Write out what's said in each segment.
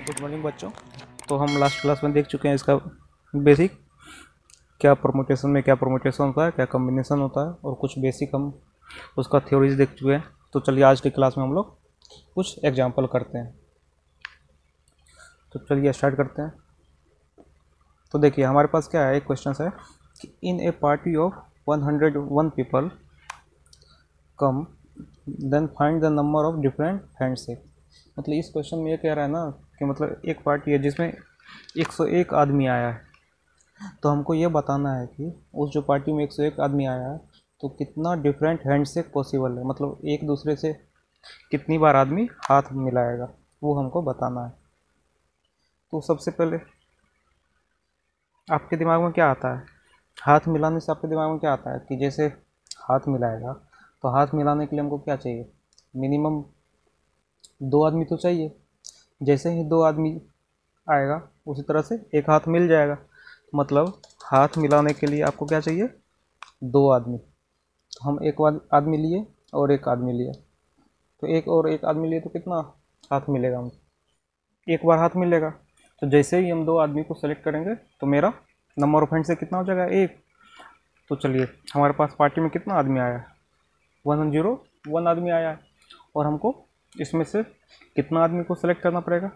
Good morning बच्चों। तो हम लास्ट क्लास में देख चुके हैं इसका बेसिक, क्या परमुटेशन में क्या परमुटेशन होता है, क्या कम्बिनेशन होता है, और कुछ बेसिक हम उसका थ्योरीज देख चुके हैं। तो चलिए आज की क्लास में हम लोग कुछ एग्जांपल करते हैं। तो चलिए स्टार्ट करते हैं। तो देखिए हमारे पास क्या है, एक क्वेश्चन है कि in a party of 101 people come then find the number of different handshake. मतलब इस क्वेश्चन में ये कह रहा है ना कि मतलब एक पार्टी है जिसमें 101 आदमी आया है, तो हमको ये बताना है कि उस जो पार्टी में 101 आदमी आया है तो कितना डिफरेंट हैंडशेक पॉसिबल है, मतलब एक दूसरे से कितनी बार आदमी हाथ मिलाएगा, वो हमको बताना है। तो सबसे पहले आपके दिमाग में क्या आता है, हाथ मिलाने से आपके दिमाग में क्या आता है कि जैसे हाथ मिलाएगा तो हाथ मिलाने के लिए हमको क्या चाहिए, मिनिमम 2 आदमी तो चाहिए। जैसे ही 2 आदमी आएगा उसी तरह से एक हाथ मिल जाएगा, मतलब हाथ मिलाने के लिए आपको क्या चाहिए, 2 आदमी। तो हम एक आदमी लिए और एक आदमी लिया, तो एक आदमी लिए तो कितना हाथ मिलेगा हमको, एक बार हाथ मिलेगा। तो जैसे ही हम 2 आदमी को सेलेक्ट करेंगे तो मेरा नंबर ऑफ हैंड से कितना हो जाएगा, 1। तो चलिए हमारे पास पार्टी में कितना आदमी आया है, 101 आदमी आया है, और हमको इसमें से कितना आदमी को सेलेक्ट करना पड़ेगा।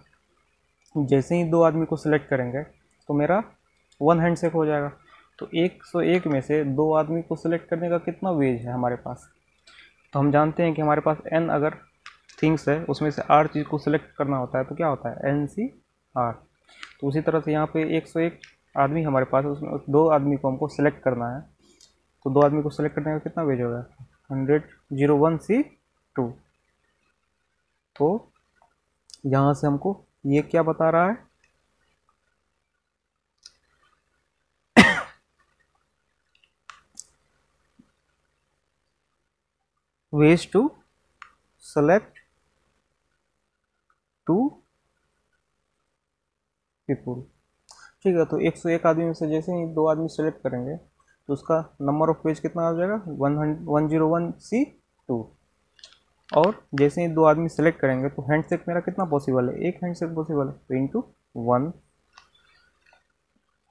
जैसे ही 2 आदमी को सेलेक्ट करेंगे तो मेरा 1 हैंडशेक हो जाएगा। तो 101 में से 2 आदमी को सेलेक्ट करने का कितना वेज है हमारे पास। तो हम जानते हैं कि हमारे पास n अगर थिंग्स है उसमें से r चीज़ को सिलेक्ट करना होता है तो क्या होता है, NCR। तो उसी तरह से यहाँ पे 101 आदमी हमारे पास है, उसमें 2 आदमी को हमको सिलेक्ट करना है। तो 2 आदमी को सिलेक्ट करने का कितना वेज होगा, 100 01C2। तो यहाँ से हमको ये क्या बता रहा है, ways to select 2 people। ठीक है, तो 101 आदमी में से जैसे ही 2 आदमी सेलेक्ट करेंगे तो उसका नंबर ऑफ पेज कितना आ जाएगा, 101C2। और जैसे ही 2 आदमी सेलेक्ट करेंगे तो हैंडशेक मेरा कितना पॉसिबल है, एक हैंडशेक पॉसिबल है, तो इंटू 1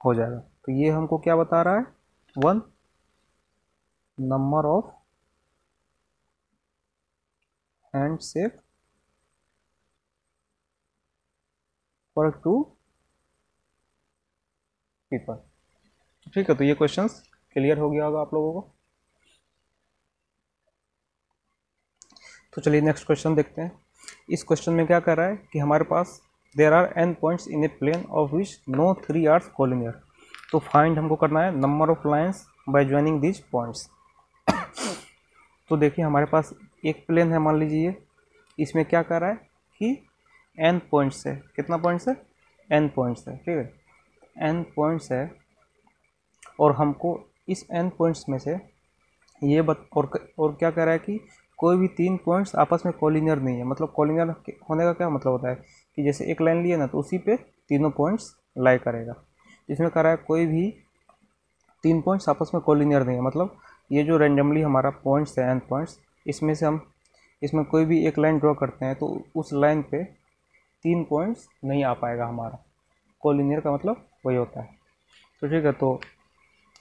हो जाएगा। तो ये हमको क्या बता रहा है, 1 number of handshake for 2 people. ठीक है, तो ये क्वेश्चंस क्लियर हो गया होगा आप लोगों को। तो चलिए नेक्स्ट क्वेश्चन देखते हैं। इस क्वेश्चन में क्या कर रहा है कि हमारे पास there are n points in a plane of which no 3 are collinear. तो फाइंड हमको करना है number of lines by joining these points. तो देखिए हमारे पास एक प्लेन है, मान लीजिए इसमें क्या कर रहा है कि n पॉइंट्स है, कितना पॉइंट्स है, n पॉइंट्स है, ठीक है, n पॉइंट्स है। और हमको इस n पॉइंट्स में से ये और क्या कह रहा है कि कोई भी 3 पॉइंट्स आपस में कोलिनियर नहीं है। मतलब कोलिनियर होने का क्या मतलब होता है कि जैसे एक लाइन लिए ना तो उसी पे तीनों पॉइंट्स लाई करेगा। इसमें कह रहा है कोई भी 3 पॉइंट्स आपस में कोलिनियर नहीं है, मतलब ये जो रेंडमली हमारा पॉइंट्स है n पॉइंट्स, इसमें से हम इसमें कोई भी एक लाइन ड्रॉ करते हैं तो उस लाइन पे 3 पॉइंट्स नहीं आ पाएगा हमारा। कोलिनियर का मतलब वही होता है। तो ठीक है, तो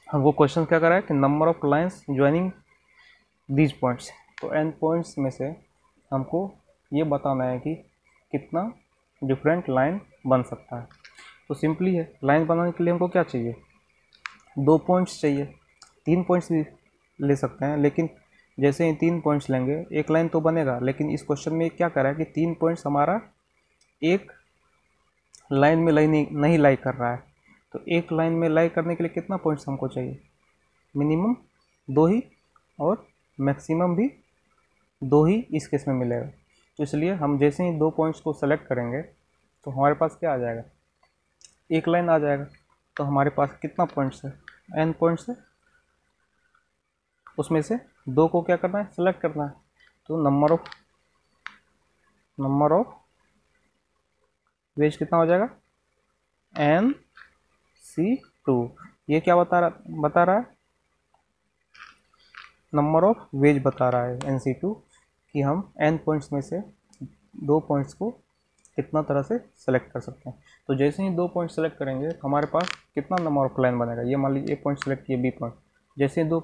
हम वो क्वेश्चन क्या कर रहा है कि number of lines joining these points. तो n पॉइंट्स में से हमको ये बताना है कि कितना डिफरेंट लाइन बन सकता है। तो सिंपली है, लाइन बनाने के लिए हमको क्या चाहिए, 2 पॉइंट्स चाहिए, 3 पॉइंट्स भी ले सकते हैं, लेकिन जैसे ही 3 पॉइंट्स लेंगे एक लाइन तो बनेगा। लेकिन इस क्वेश्चन में क्या कर रहा है कि 3 पॉइंट्स हमारा एक लाइन में नहीं लाई कर रहा है। तो एक लाइन में लाई करने के लिए कितना पॉइंट्स हमको चाहिए, मिनिमम 2 ही, और मैक्सिमम भी 2 ही इस केस में मिलेगा। तो इसलिए हम जैसे ही 2 पॉइंट्स को सेलेक्ट करेंगे तो हमारे पास क्या आ जाएगा, एक लाइन आ जाएगा। तो हमारे पास कितना पॉइंट्स है, n पॉइंट्स है, उसमें से 2 को क्या करना है, सेलेक्ट करना है। तो नंबर ऑफ वेज कितना हो जाएगा, NC2। ये क्या बता रहा है, नंबर ऑफ वेज बता रहा है NC2 कि हम n पॉइंट्स में से 2 पॉइंट्स को कितना तरह से सेलेक्ट कर सकते हैं। तो जैसे ही 2 पॉइंट सेलेक्ट करेंगे तो हमारे पास कितना नंबर ऑफ लाइन बनेगा। ये मान लीजिए ए पॉइंट सेलेक्ट किए, बी पॉइंट, जैसे ही 2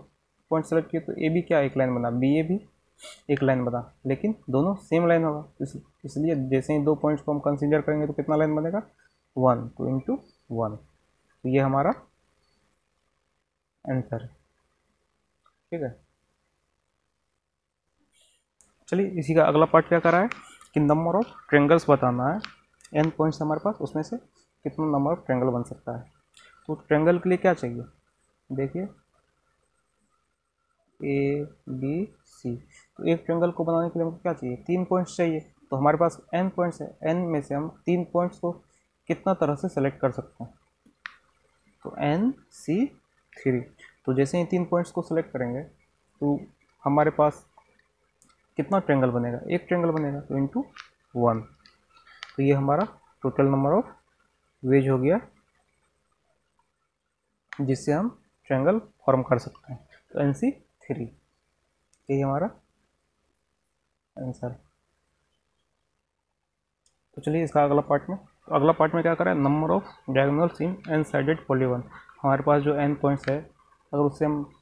पॉइंट सेलेक्ट किए तो ए बी क्या एक लाइन बना, बी ए भी एक लाइन बना, लेकिन दोनों सेम लाइन होगा। इसलिए जैसे ही 2 पॉइंट्स को हम कंसीडर करेंगे तो कितना लाइन बनेगा, 1, 2 इंटू 1। तो ये हमारा आंसर है। ठीक है, चलिए इसी का अगला पार्ट क्या कर रहा है कि नंबर ऑफ ट्रेंगल्स बताना है। n पॉइंट्स हमारे पास, उसमें से कितना नंबर ऑफ ट्रेंगल बन सकता है। तो ट्रेंगल के लिए क्या चाहिए, देखिए ए बी सी। तो एक ट्रेंगल को बनाने के लिए हमको क्या चाहिए, 3 पॉइंट्स चाहिए। तो हमारे पास n पॉइंट्स है, n में से हम 3 पॉइंट्स को कितना तरह से सेलेक्ट कर सकते हैं, तो n c 3। तो जैसे ही 3 पॉइंट्स को सेलेक्ट करेंगे तो हमारे पास कितना ट्रेंगल बनेगा, एक ट्रेंगल बनेगा, तो इंटू 1। तो ये हमारा टोटल नंबर ऑफ वेज हो गया जिससे हम ट्रेंगल फॉर्म कर सकते हैं। तो NC 3, यही हमारा आंसर। तो चलिए इसका अगला पार्ट में, तो अगला पार्ट में क्या करें, number of diagonals in an sided polygon. हमारे पास जो n पॉइंट्स है, अगर उससे हम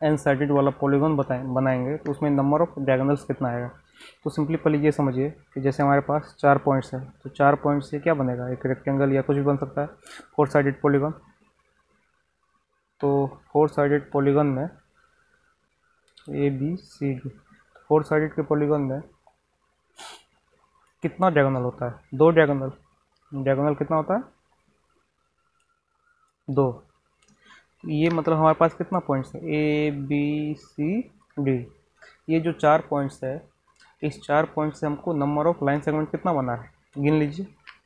एन साइडेड वाला पॉलीगॉन बनाएंगे तो उसमें नंबर ऑफ डायगोनल्स कितना आएगा। तो सिंपली पहले ये समझिए कि जैसे हमारे पास 4 पॉइंट्स है, तो 4 पॉइंट से क्या बनेगा, एक रेक्टेंगल या कुछ भी बन सकता है, 4 साइडेड पॉलीगॉन। तो 4 साइडेड पॉलीगॉन में A B C D, 4 sided के पॉलीगॉन में कितना डायगोनल होता है, 2 डायगोनल। डायगोनल कितना होता है, 2। ये मतलब हमारे पास कितना पॉइंट्स है, ए बी सी डी। ये जो 4 पॉइंट्स है, इस 4 पॉइंट से हमको नंबर ऑफ लाइन सेगमेंट कितना बना है, गिन लीजिए,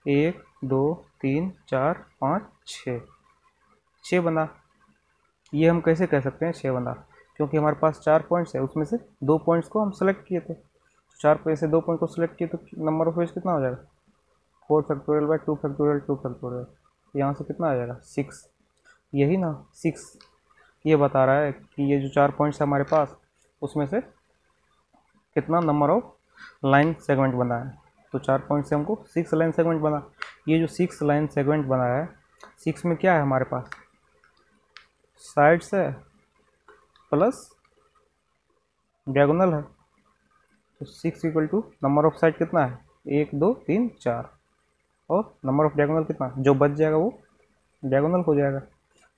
1 2 3 4 5 6, 6 बना। ये हम कैसे कह सकते हैं 6 बना, क्योंकि हमारे पास 4 पॉइंट्स है, उसमें से 2 पॉइंट्स को हम सेलेक्ट किए थे। 4 पॉइंट से 2 पॉइंट को सिलेक्ट किए तो नंबर ऑफ वेज कितना हो जाएगा, 4 फैक्टोरियल बाई 2 फैक्टोरियल 2 फैक्टोरियल। यहाँ से कितना आ जाएगा 6, यही ना 6। ये बता रहा है कि ये जो 4 पॉइंट्स है हमारे पास, उसमें से कितना नंबर ऑफ लाइन सेगमेंट बना है। तो 4 पॉइंट से हमको 6 लाइन सेगमेंट बना। ये जो 6 लाइन सेगमेंट बना है, 6 में क्या है हमारे पास, साइड्स है प्लस डायगोनल है। तो 6 equal to number of side कितना है, 1 2 3 4, और नंबर ऑफ डायगोनल कितना, जो बच जाएगा वो डायगोनल हो जाएगा।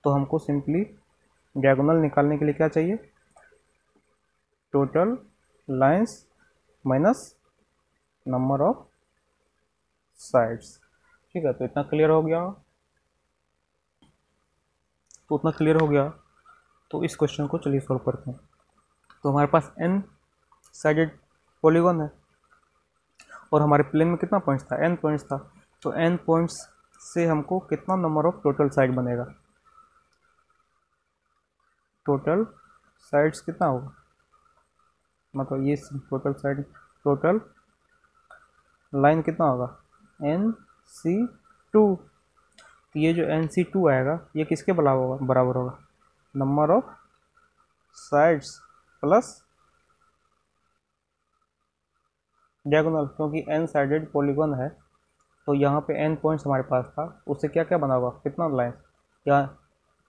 तो हमको सिंपली डायगोनल निकालने के लिए क्या चाहिए, total lines minus number of sides. ठीक है, तो इतना क्लियर हो गया, तो उतना क्लियर हो गया। तो इस क्वेश्चन को चलिए सॉल्व करते हैं। तो हमारे पास n साइडेड पॉलीगॉन है और हमारे प्लेन में कितना पॉइंट्स था, n पॉइंट्स था। तो n पॉइंट्स से हमको कितना नंबर ऑफ टोटल साइड बनेगा, टोटल साइड्स कितना होगा, मतलब ये टोटल साइड, टोटल लाइन कितना होगा, NC2। तो ये जो NC2 आएगा ये किसके बराबर होगा, number of sides plus diagonal, क्योंकि n साइडेड पॉलीगॉन है। तो यहाँ पे n पॉइंट्स हमारे पास था, उससे क्या क्या बना होगा, कितना लाइन, यहाँ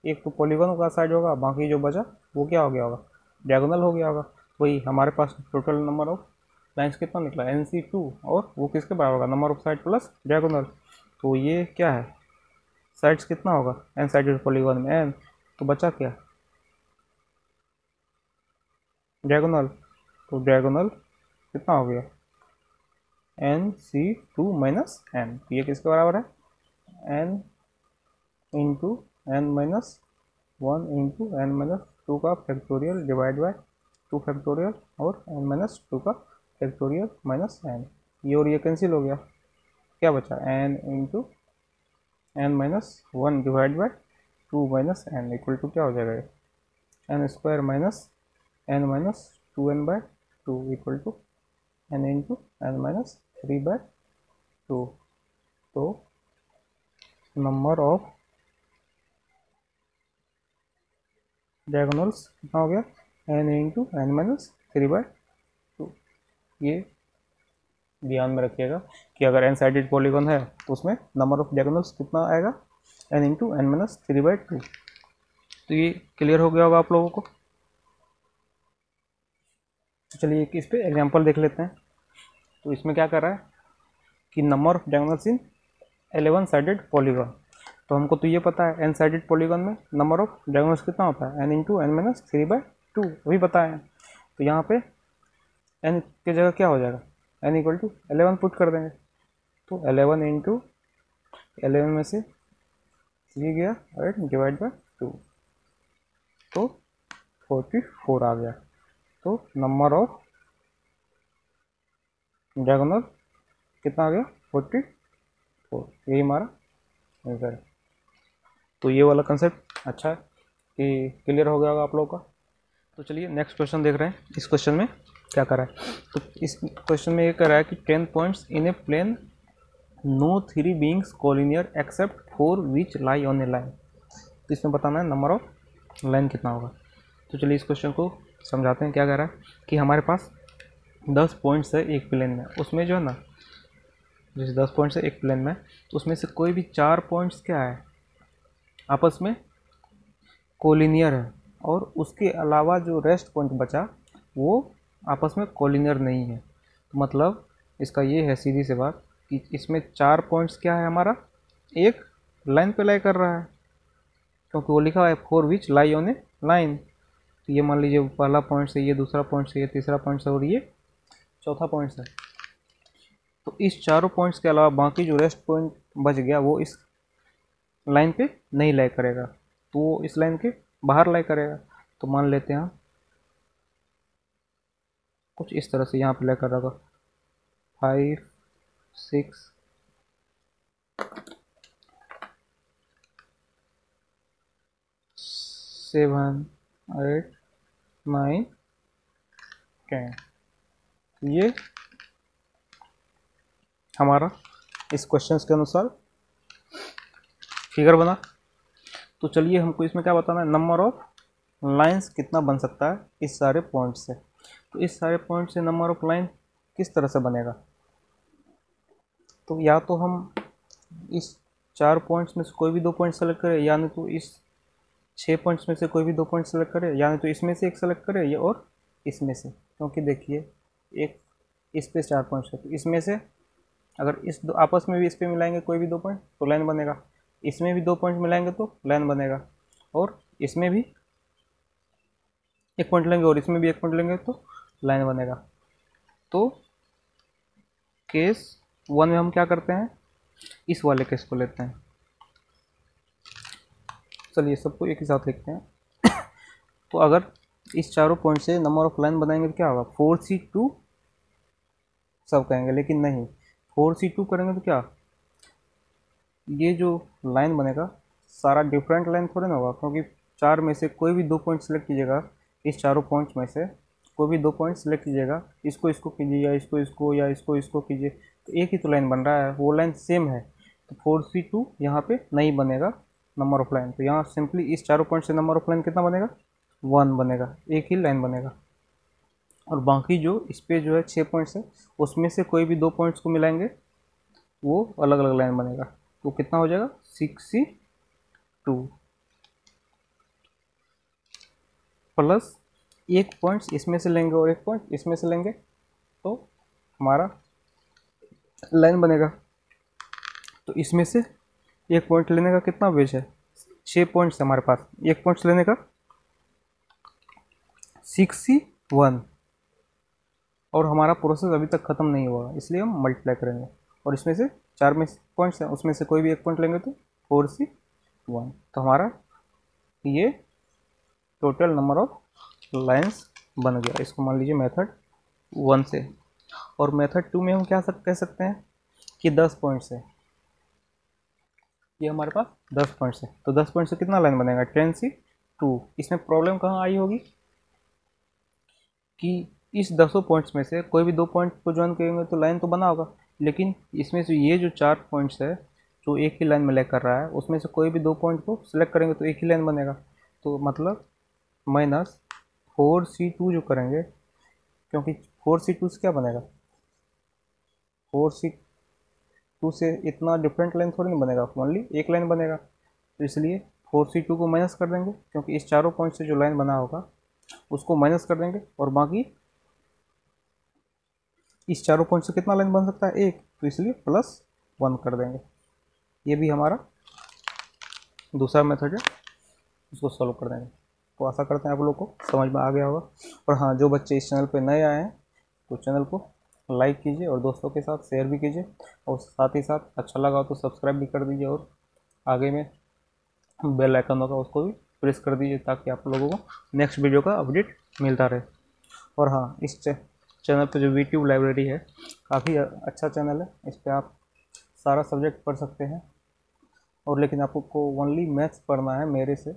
एक तो पॉलीगॉन का साइड होगा, बाकी जो बचा वो क्या हो गया होगा, डायगोनल हो गया होगा। वही हमारे पास टोटल नंबर ऑफ लाइन्स कितना निकला, NC2, और वो किसके बराबर होगा, number of side plus diagonal. तो ये क्या है, साइड्स कितना होगा n साइडेड पॉलीगॉन में n, तो बचा क्या, डायगोनल। तो डायगोनल कितना हो गया, NC2 माइनस n। ये किसके बराबर है, n into n minus 1 into n minus 2 का फैक्टोरियल डिवाइड बाय 2 फैक्टोरियल, और n माइनस 2 का फैक्टोरियल माइनस n। ये और ये कैंसिल हो गया, क्या बचा, n into n minus 1 divide by 2 minus n equal to क्या हो जाएगा, n square minus n minus 2n by 2 equal to n into n minus 3 by 2। तो नंबर ऑफ डायगोनल्स कितना हो गया, n into n minus 3 by 2। ये ध्यान में रखिएगा कि अगर एन साइडेड पॉलीगॉन है तो उसमें नंबर ऑफ डायगोनल्स कितना आएगा, n इंटू एन माइनस 3/2। तो ये क्लियर हो गया होगा आप लोगों को। तो चलिए इस पे एग्जांपल देख लेते हैं। तो इसमें क्या कर रहा है कि number of diagonals in 11 sided polygon. तो हमको तो ये पता है एन साइडेड पॉलीगॉन में नंबर ऑफ डायगोनल्स कितना होता है, n इंटू एन माइनस 3/2, वही पता है। तो यहाँ पे n की जगह क्या हो जाएगा, n इक्वल टू 11 पुट कर देंगे। तो 11 इंटू 11 में से 3 गया और डिवाइड बाय 2, तो 44 आ गया। तो नंबर ऑफ डायगोनल कितना आ गया, 44। यही हमारा आंसर है। तो ये वाला कंसेप्ट अच्छा है कि क्लियर हो गया होगा आप लोगों का। तो चलिए नेक्स्ट क्वेश्चन देख रहे हैं। इस क्वेश्चन में क्या कर रहा है, तो इस क्वेश्चन में ये कर रहा है कि 10 points in a plane, no 3 beings collinear except 4 which lie on a line. तो इसमें बताना है नंबर ऑफ लाइन कितना होगा। तो चलिए इस क्वेश्चन को समझाते हैं। क्या कह रहा है कि हमारे पास 10 पॉइंट्स है एक प्लेन में, उसमें जो है ना, जैसे 10 पॉइंट्स है एक प्लेन में, तो उसमें से कोई भी 4 पॉइंट्स क्या है, आपस में कोलिनियर है, और उसके अलावा जो रेस्ट पॉइंट बचा वो आपस में कोलिनियर नहीं है। तो मतलब इसका ये है सीधी सी बात कि इसमें 4 पॉइंट्स क्या है हमारा, एक लाइन पे लाई कर रहा है, क्योंकि वो लिखा है 4 which lie on a line. तो ये मान लीजिए पहला पॉइंट से, ये दूसरा पॉइंट से, ये तीसरा पॉइंट से, और ये चौथा पॉइंट है। तो इस चारों पॉइंट्स के अलावा बाकी जो रेस्ट पॉइंट बच गया वो इस लाइन पे नहीं लाई करेगा, तो वो इस लाइन के बाहर लाई करेगा। तो मान लेते हैं कुछ इस तरह से यहाँ पे लाई कर रहा होगा 5, 6, 7, 8, 9, 10। ये हमारा इस क्वेश्चन के अनुसार फिगर बना। तो चलिए हमको इसमें क्या बताना है, नंबर ऑफ लाइंस कितना बन सकता है इस सारे पॉइंट से। तो इस सारे पॉइंट से नंबर ऑफ लाइन किस तरह से बनेगा, तो या तो हम इस 4 पॉइंट्स में से कोई भी 2 पॉइंट सेलेक्ट करें, या नहीं तो इस 6 पॉइंट्स में से कोई भी 2 पॉइंट सेलेक्ट करें, या नहीं तो इसमें से एक सेलेक्ट करें या और इसमें से। क्योंकि देखिए एक इस पे 4 पॉइंट्स है, तो इसमें से अगर इस दो आपस में भी इस पे मिलाएंगे कोई भी 2 पॉइंट तो लाइन बनेगा, इसमें भी 2 पॉइंट मिलाएंगे तो लाइन बनेगा, और इसमें भी 1 पॉइंट लेंगे और इसमें भी 1 पॉइंट लेंगे तो लाइन बनेगा। तो केस 1 में हम क्या करते हैं, इस वाले केस को लेते हैं। चलिए सबको एक ही साथ लिखते हैं। तो अगर इस चारों पॉइंट से नंबर ऑफ लाइन बनाएंगे तो क्या होगा, 4C2 सब कहेंगे, लेकिन नहीं, 4C2 करेंगे तो क्या, ये जो लाइन बनेगा सारा डिफरेंट लाइन थोड़े ना होगा, क्योंकि 4 में से कोई भी 2 पॉइंट सेलेक्ट कीजिएगा, इस चारों पॉइंट्स में से कोई भी 2 पॉइंट सेलेक्ट कीजिएगा, इसको इसको कीजिए या इसको इसको या इसको इसको कीजिए, तो एक ही तो लाइन बन रहा है, वो लाइन सेम है। तो 4C2 यहाँ पे नहीं बनेगा नंबर ऑफ लाइन। तो यहाँ सिंपली इस चारों पॉइंट से नंबर ऑफ लाइन कितना बनेगा, 1 बनेगा, एक ही लाइन बनेगा। और बाकी जो इस पर जो है 6 पॉइंट्स है, उसमें से कोई भी 2 पॉइंट्स को मिलाएंगे वो अलग अलग लाइन बनेगा। तो कितना हो जाएगा, 6C2 प्लस 1 पॉइंट्स इसमें से लेंगे और 1 पॉइंट इसमें से लेंगे तो हमारा लाइन बनेगा। तो इसमें से 1 पॉइंट लेने का कितना वेज है, 6 पॉइंट्स हमारे पास, 1 पॉइंट्स लेने का 6C1, और हमारा प्रोसेस अभी तक ख़त्म नहीं हुआ, इसलिए हम मल्टीप्लाई करेंगे, और इसमें से 4 में पॉइंट्स हैं, उसमें से कोई भी 1 पॉइंट लेंगे तो 4C1। तो हमारा ये टोटल नंबर ऑफ लाइंस बन गया। इसको मान लीजिए मेथड 1 से। और मेथड 2 में हम क्या कह सकते हैं कि 10 पॉइंट्स है, ये हमारे पास 10 पॉइंट्स है, तो 10 पॉइंट से कितना लाइन बनेगा, 10C2। इसमें प्रॉब्लम कहाँ आई होगी कि इस 10 पॉइंट्स में से कोई भी 2 पॉइंट को ज्वाइन करेंगे तो लाइन तो बना होगा, लेकिन इसमें से ये जो 4 पॉइंट्स है जो एक ही लाइन में ले कर रहा है, उसमें से कोई भी 2 पॉइंट को सिलेक्ट करेंगे तो एक ही लाइन बनेगा। तो मतलब माइनस 4C2 जो करेंगे, क्योंकि 4C2 से क्या बनेगा, 4C2 से इतना डिफरेंट लाइन थोड़ी नहीं बनेगा, ओनली एक लाइन बनेगा। तो इसलिए 4C2 को माइनस कर देंगे, क्योंकि इस चारों पॉइंट से जो लाइन बना होगा उसको माइनस कर देंगे, और बाकी इस चारों पॉइंट से कितना लाइन बन सकता है, एक, तो इसलिए +1 कर देंगे। ये भी हमारा दूसरा मेथड है, उसको सॉल्व कर देंगे। तो आशा करते हैं आप लोग को समझ में आ गया होगा। और हाँ, जो बच्चे इस चैनल पे नए आए हैं तो चैनल को लाइक कीजिए और दोस्तों के साथ शेयर भी कीजिए, और साथ ही साथ अच्छा लगा तो सब्सक्राइब भी कर दीजिए, और आगे में बेल आइकन होगा उसको भी प्रेस कर दीजिए, ताकि आप लोगों को नेक्स्ट वीडियो का अपडेट मिलता रहे। और हाँ, इस चैनल पे जो यूट्यूब लाइब्रेरी है काफ़ी अच्छा चैनल है, इस पर आप सारा सब्जेक्ट पढ़ सकते हैं। और लेकिन आपको ओनली मैथ्स पढ़ना है मेरे से,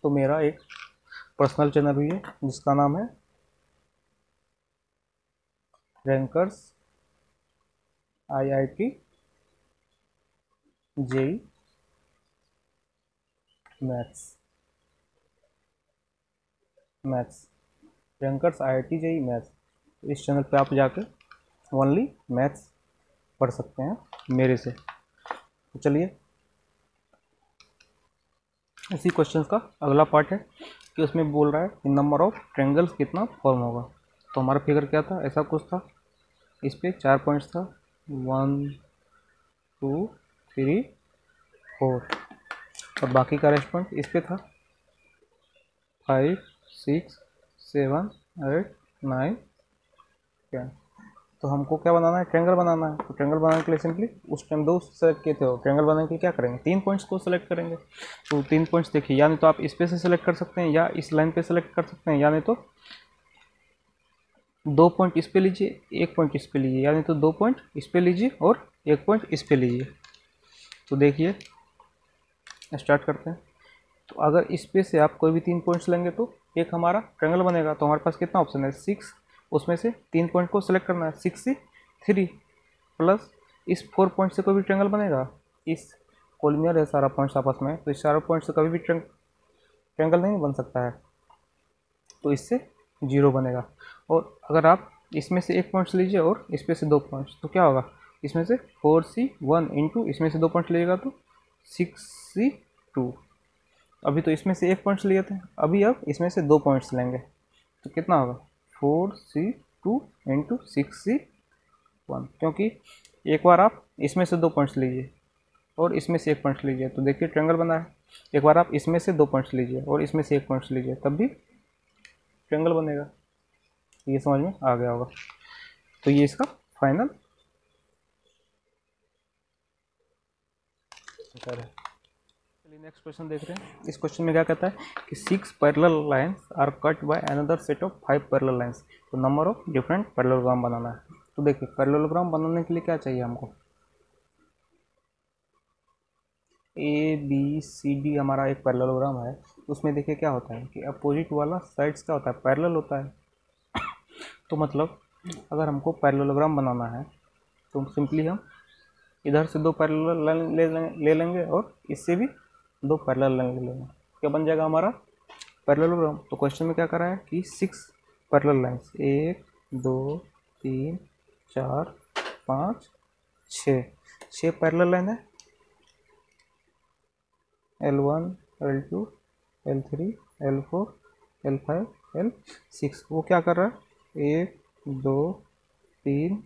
तो मेरा एक पर्सनल चैनल भी है जिसका नाम है rankers IIT JEE maths rankers IIT JEE maths. तो इस चैनल पे आप जाके ओनली मैथ्स पढ़ सकते हैं मेरे से। तो चलिए, इसी क्वेश्चन का अगला पार्ट है कि उसमें बोल रहा है कि नंबर ऑफ ट्रायंगल्स कितना फॉर्म होगा। तो हमारा फिगर क्या था, ऐसा कुछ था, इस पे 4 पॉइंट्स था, 1 2 3 4, और बाकी का रेस्ट पॉइंट इस पे था 5 6 7 8 9 10। तो हमको क्या बनाना है, ट्रायंगल बनाना है। तो ट्रायंगल बनाने के लिए सिंपली उस टाइम 2 सेलेक्ट किए थे, ट्रायंगल बनाने के लिए क्या करेंगे, 3 पॉइंट्स को सेलेक्ट करेंगे। तो 3 पॉइंट्स देखिए, या नहीं तो आप इस पे से सेलेक्ट कर सकते हैं, या इस लाइन पे सेलेक्ट कर सकते हैं, या नहीं तो 2 पॉइंट इस पे लीजिए, 1 पॉइंट इस पे लीजिए, या नहीं तो 2 पॉइंट इस पे लीजिए और 1 पॉइंट इस पे लीजिए। तो देखिए, स्टार्ट करते हैं। तो अगर इस पे से आप कोई भी 3 पॉइंट्स लेंगे तो एक हमारा ट्रायंगल बनेगा। तो हमारे पास कितना ऑप्शन है, 6, उसमें से 3 पॉइंट को सेलेक्ट करना है, 6 से 3 प्लस इस 4 पॉइंट से कोई भी ट्रायंगल बनेगा। इस कोलिनियर है सारा पॉइंट्स आपस में, तो इस सारा पॉइंट से कभी भी ट्रायंगल नहीं बन सकता है, तो इससे 0 बनेगा। और अगर आप इसमें से 1 पॉइंट्स लीजिए और इस पे से 2 पॉइंट्स, तो क्या होगा, इसमें से 4C1 इंटू इसमें से 2 पॉइंट्स लीजिएगा तो 6C2। अभी तो इसमें से 1 पॉइंट्स लिए थे, अभी अब इसमें से 2 पॉइंट्स लेंगे, तो कितना होगा 4C2 इंटू 6C1। क्योंकि एक बार आप इसमें से 2 पॉइंट्स लीजिए और इसमें से 1 पॉइंट लीजिए, तो देखिए ट्रायंगल बना है। एक बार आप इसमें से 2 पॉइंट्स लीजिए और इसमें से 1 पॉइंट्स लीजिए, तब भी ट्रायंगल बनेगा। ये समझ में आ गया होगा। तो ये इसका फाइनल आंसर है। चलिए नेक्स्ट क्वेश्चन देख रहे हैं। इस क्वेश्चन में क्या कहता है कि 6 parallel lines are cut by another set of 5 parallel lines, तो नंबर ऑफ डिफरेंट पैरेललोग्राम बनाना है। तो देखिए, पैरेललोग्राम बनाने के लिए क्या चाहिए हमको, ABCD हमारा एक पैरेललोग्राम है। तो उसमें देखिए क्या होता है कि अपोजिट वाला साइड्स क्या होता है, पैरेलल होता है। तो मतलब अगर हमको पैरेललोग्राम बनाना है तो सिंपली हम इधर से 2 पैरेलल लाइन ले लेंगे और इससे भी 2 पैरेलल लाइन ले लेंगे, क्या बन जाएगा हमारा पैरेललोग्राम। तो क्वेश्चन में क्या करा है कि 6 पैरेलल लाइन्स, 1 2 3 4 5 6 पैरेलल लाइन है, L1 L2 L3 L4 L5 L6। वो क्या कर रहा है, 1 2 3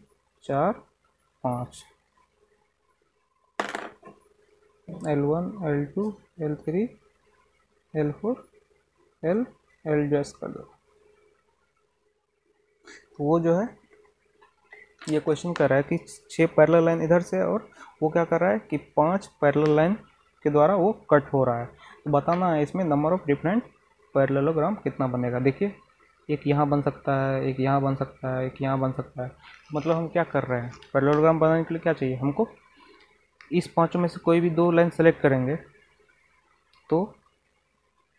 4 5, L1 L2 L3 L4 L just कर दो। तो वो जो है, ये क्वेश्चन कर रहा है कि 6 पैरेलल लाइन इधर से, और वो क्या कर रहा है कि 5 पैरेलल लाइन के द्वारा वो कट हो रहा है। तो बताना है इसमें नंबर ऑफ डिफरेंट पैरेललोग्राम कितना बनेगा। देखिए, एक यहाँ बन सकता है, एक यहाँ बन सकता है, एक यहाँ बन सकता है। मतलब हम क्या कर रहे हैं, पैरेललोग्राम बनाने के लिए क्या चाहिए हमको, इस पांचों में से कोई भी 2 लाइन सेलेक्ट करेंगे तो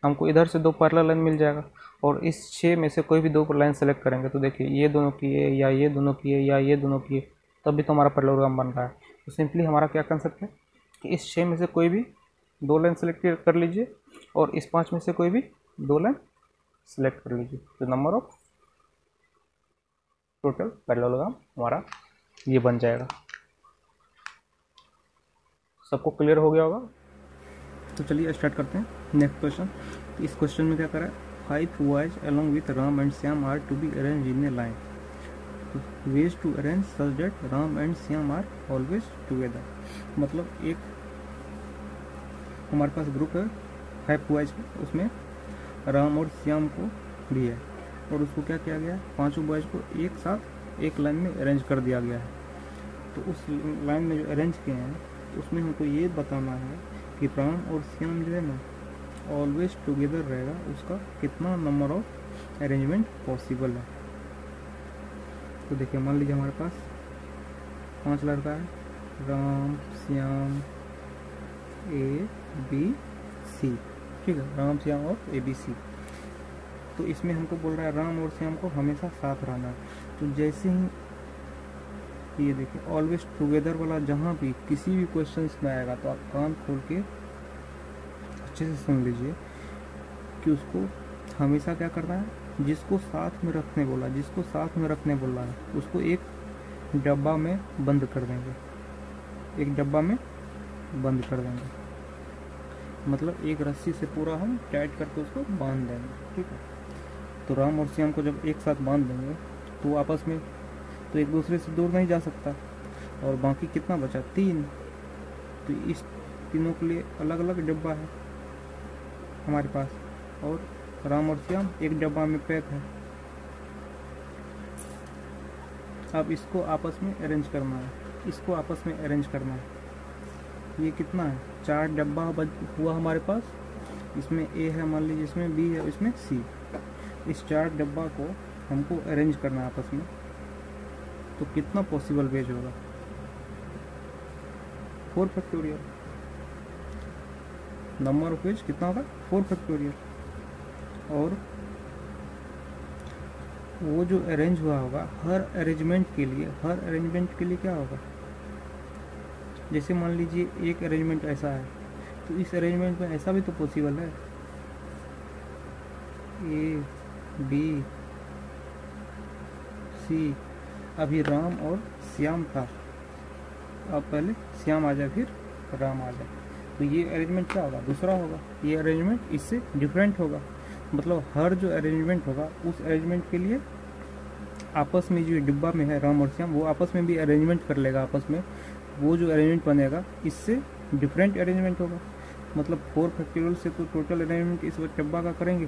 हमको इधर से 2 पैरेलल लाइन मिल जाएगा, और इस 6 में से कोई भी 2 लाइन सेलेक्ट करेंगे तो देखिए ये दोनों की है, या ये दोनों की है, या ये दोनों की है, तब भी तो हमारा पैरेललोग्राम बन रहा है। तो सिंपली हमारा क्या कंसेप्ट है कि इस 6 में से कोई भी 2 लाइन सेलेक्ट कर लीजिए और इस 5 में से कोई भी 2 लाइन सेलेक्ट कर लीजिए, तो नंबर ऑफ टोटल पैरेललोग्राम हमारा ये बन जाएगा। सबको क्लियर हो गया होगा? तो चलिए स्टार्ट करते हैं नेक्स्ट क्वेश्चन। तो इस क्वेश्चन में क्या करा है, 5 boys along with Ram and Shyam are to be arranged in a line. तो ways to arrange such that Ram and Shyam are always together. मतलब एक हमारे पास ग्रुप है 5 बॉयज का, उसमें राम और श्याम को भी है, और उसको क्या किया गया है, 5 बॉयज को एक साथ एक लाइन में अरेंज कर दिया गया है। तो उस लाइन में जो अरेंज किए हैं उसमें हमको ये बताना है कि राम और श्याम जो है ना ऑलवेज टुगेदर रहेगा, उसका कितना नंबर ऑफ अरेंजमेंट पॉसिबल है। तो देखिए मान लीजिए हमारे पास 5 लड़का है, Ram Shyam A B C, ठीक है, राम श्याम और ए बी सी। तो इसमें हमको बोल रहा है राम और श्याम को हमेशा साथ रहना है। तो जैसे ही ये देखिए ऑलवेज टुगेदर वाला जहाँ भी किसी भी क्वेश्चन में आएगा तो आप कान खोल के अच्छे से सुन लीजिए कि उसको हमेशा क्या करना है, जिसको साथ में रखने बोला, जिसको साथ में रखने बोला है उसको एक डब्बा में बंद कर देंगे, एक डब्बा में बंद कर देंगे, मतलब एक रस्सी से पूरा हम टाइट करके उसको बांध देंगे, ठीक है। तो राम और श्याम को जब एक साथ बांध देंगे तो आपस में तो एक दूसरे से दूर नहीं जा सकता, और बाकी कितना बचा, 3। तो इस तीनों के लिए अलग अलग डब्बा है हमारे पास, और राम और श्याम एक डब्बा में पैक है। अब इसको आपस में अरेंज करना है, इसको आपस में अरेंज करना है। ये कितना है, 4 डब्बा हुआ हमारे पास, इसमें ए है मान लीजिए, इसमें बी है, इसमें सी। इस 4 डब्बा को हमको अरेंज करना है आपस में। तो कितना पॉसिबल वेज होगा, 4 फैक्टोरियल। नंबर ऑफ वेज कितना होगा, 4 फैक्टोरियल। और वो जो अरेंज हुआ होगा हर अरेंजमेंट के लिए क्या होगा, जैसे मान लीजिए एक अरेंजमेंट ऐसा है तो इस अरेंजमेंट में ऐसा भी तो पॉसिबल है, ए बी सी। अभी राम और श्याम था, अब पहले श्याम आ जाए फिर राम आ जाए, तो ये अरेंजमेंट क्या होगा, दूसरा होगा। ये अरेंजमेंट इससे डिफरेंट होगा, मतलब हर जो अरेंजमेंट होगा उस अरेंजमेंट के लिए आपस में जो डिब्बा में है राम और श्याम वो आपस में भी अरेंजमेंट कर लेगा, आपस में वो जो अरेंजमेंट बनेगा इससे डिफरेंट अरेंजमेंट होगा। मतलब 4 फैक्टोरियल से तो टोटल अरेंजमेंट इस डब्बा का करेंगे,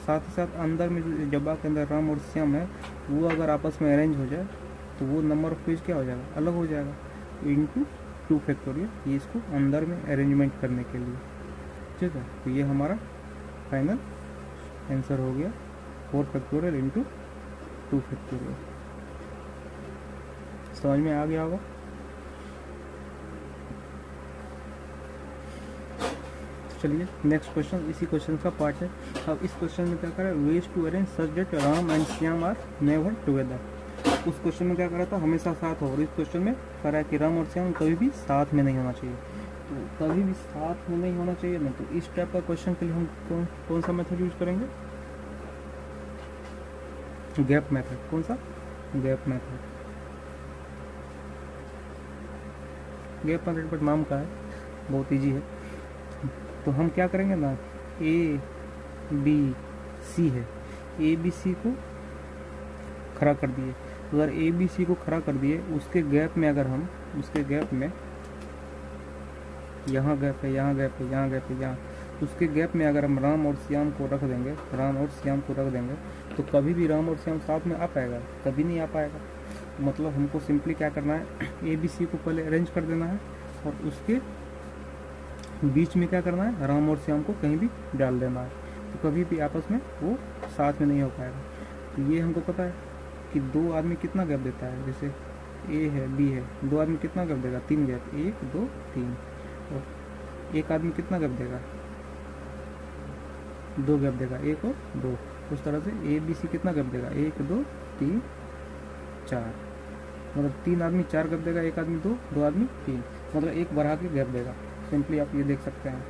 साथ ही साथ अंदर में जो डब्बा के अंदर राम और श्याम है वो अगर आपस में अरेंज हो जाए तो वो नंबर ऑफ पेज क्या हो जाएगा, अलग हो जाएगा, इंटू 2 फैक्टोरियल, ये इसको अंदर में अरेंजमेंट करने के लिए, ठीक है। तो ये हमारा फाइनल आंसर हो गया, 4 फैक्टोरियल इंटू 2 फैक्टोरियल। समझ में आ गया होगा। चलिए नेक्स्ट क्वेश्चन इसी क्वेश्चन का पार्ट है। अब इस क्वेश्चन में क्या करा, ways to arrange such that Ram and Shyam are never together. उस क्वेश्चन में क्या करा था, हमेशा साथ हो, और इस क्वेश्चन में करा है कि राम और श्याम कभी भी साथ में नहीं होना चाहिए। तो कभी भी साथ में नहीं होना चाहिए ना, तो इस टाइप का क्वेश्चन के लिए हम कौन सा मेथड यूज करेंगे, गैप मेथड। कौन सा, गैप मेथड। गैप मेथड पर नाम का है, बहुत ईजी है। तो हम क्या करेंगे ना, ए बी सी है, ए बी सी को खड़ा कर दिए, तो अगर ए बी सी को खड़ा कर दिए उसके गैप में अगर हम उसके गैप में यहाँ गैप है, यहाँ गैप है, यहाँ गैप है, यहाँ, तो उसके गैप में अगर हम राम और श्याम को रख देंगे, राम और श्याम को रख देंगे, तो कभी भी राम और श्याम साथ में आ पाएगा, कभी नहीं आ पाएगा। मतलब हमको सिंपली क्या करना है, ए बी सी को पहले अरेंज कर देना है और उसके बीच में क्या करना है, राम और श्याम को कहीं भी डाल देना है, तो कभी भी आपस में वो साथ में नहीं हो पाएगा। तो ये हमको पता है कि 2 आदमी कितना गैप देता है, जैसे ए है बी है, 2 आदमी कितना गैप देगा, 3 गैप, 1 2 3, और एक आदमी कितना गैप देगा, 2 गैप देगा, 1 और 2। उस तरह से ए बी सी कितना गैप देगा, 1 2 3 4, मतलब 3 आदमी 4 गैप देगा, 1 आदमी 2, 2 आदमी 3, मतलब 1 बढ़ा के गैप देगा। सिंपली आप ये देख सकते हैं।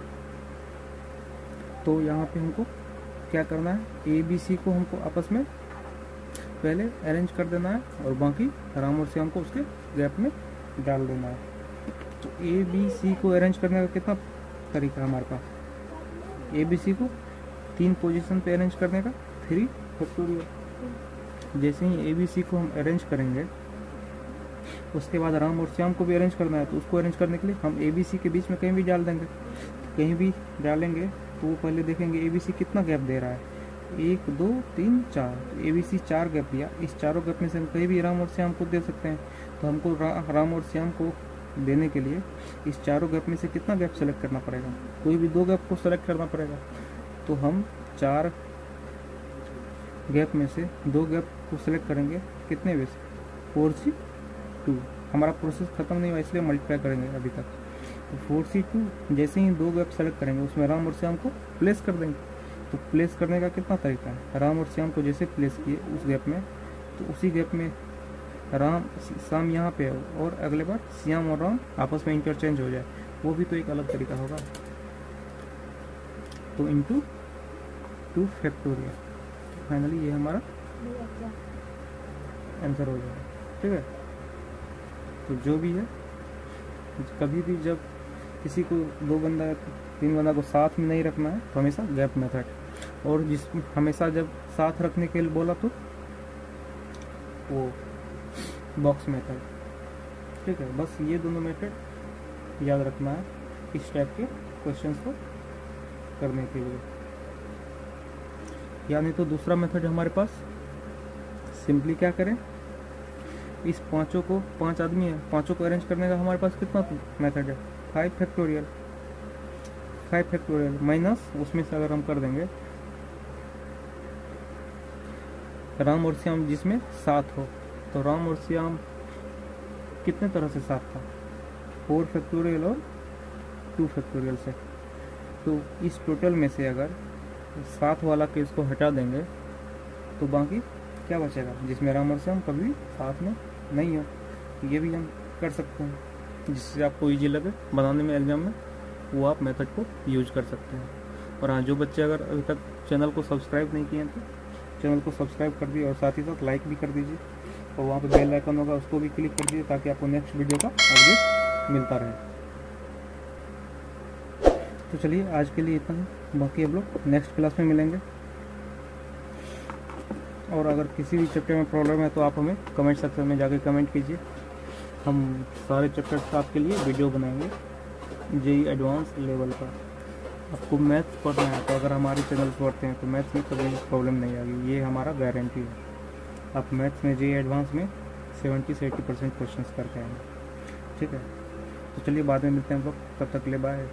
तो यहाँ पे हमको क्या करना है, ए बी सी को हमको आपस में पहले अरेंज कर देना है और बाकी राम और श्याम को उसके गैप में डाल देना है। तो ए बी सी को अरेंज करने का कितना तरीका है हमारे पास? ए बी सी को 3 पोजीशन पे अरेंज करने का 3 फैक्टोरियल। जैसे ही ए बी सी को हम अरेंज करेंगे उसके बाद राम और श्याम को भी अरेंज करना है, तो उसको अरेंज करने के लिए हम ए बी सी के बीच में कहीं भी डाल देंगे। कहीं भी डालेंगे तो वो पहले देखेंगे ए बी सी कितना गैप दे रहा है, 1 2 3 4। तो ए बी सी 4 गैप दिया, इस चारों गैप में से हम कहीं भी राम और श्याम को दे सकते हैं। तो हमको राम और श्याम को देने के लिए इस चारों गैप में से कितना गैप सेलेक्ट करना पड़ेगा? कोई भी 2 गैप को सेलेक्ट करना पड़ेगा। तो हम 4 गैप में से 2 गैप को सिलेक्ट करेंगे। कितने वे से? 4C2। हमारा प्रोसेस खत्म नहीं हुआ इसलिए मल्टीप्लाई करेंगे अभी तक। तो 4C2 जैसे ही 2 गैप सेलेक्ट करेंगे उसमें राम और श्याम को प्लेस कर देंगे। तो प्लेस करने का कितना तरीका है? राम और श्याम को जैसे प्लेस किए उस गैप में, तो उसी गैप में राम श्याम यहाँ पे हो और अगले बार श्याम और राम आपस में इंटरचेंज हो जाए, वो भी तो एक अलग तरीका होगा। तो इंटू 2 फैक्टोरियल। फाइनली ये हमारा आंसर हो जाएगा। ठीक है, तो जो भी है, कभी भी जब किसी को 2 बंदा 3 बंदा को साथ में नहीं रखना है तो हमेशा गैप मेथड, और जिस हमेशा जब साथ रखने के लिए बोला तो वो बॉक्स मेथड। ठीक है, बस ये दोनों मेथड याद रखना है इस टाइप के क्वेश्चंस को करने के लिए। या नहीं तो दूसरा मेथड हमारे पास, सिंपली क्या करें, इस पांचों को, 5 आदमी है, पांचों को अरेंज करने का हमारे पास कितना मेथड है? 5 फैक्टोरियल। 5 फैक्टोरियल माइनस उसमें से अगर हम कर देंगे राम और श्याम जिसमें 7 हो, तो राम और श्याम कितने तरह से 7 था? 4 फैक्टोरियल और 2 फैक्टोरियल से। तो इस टोटल में से अगर 7 वाला केस को हटा देंगे तो बाकी क्या बचेगा जिसमें राम और श्याम कभी साथ में नहीं हो? तो ये भी हम कर सकते हैं, जिससे आपको इजी लगे बनाने में एग्जाम में, वो आप मेथड को यूज कर सकते हैं। और हाँ, जो बच्चे अगर अभी तक चैनल को सब्सक्राइब नहीं किए हैं तो चैनल को सब्सक्राइब कर दीजिए और साथ ही साथ लाइक भी कर दीजिए, और वहाँ पे बेल आइकन होगा उसको भी क्लिक कर दीजिए ताकि आपको नेक्स्ट वीडियो का अपडेट मिलता रहे। तो चलिए आज के लिए इतना ही, बाकी हम लोग नेक्स्ट क्लास में मिलेंगे। और अगर किसी भी चैप्टर में प्रॉब्लम है तो आप हमें कमेंट सेक्शन में जाके कमेंट कीजिए, हम सारे चैप्टर्स का आपके लिए वीडियो बनाएंगे जेई एडवांस लेवल का। आपको मैथ्स पढ़ना है तो अगर हमारे चैनल पर पढ़ते हैं तो मैथ्स में कभी प्रॉब्लम नहीं आएगी, ये हमारा गारंटी है। आप मैथ्स में जेई एडवांस में 70 से 80% क्वेश्चन करके आएंगे। ठीक है, तो चलिए बाद में मिलते हैं हम लोग, तब तक ले बाय।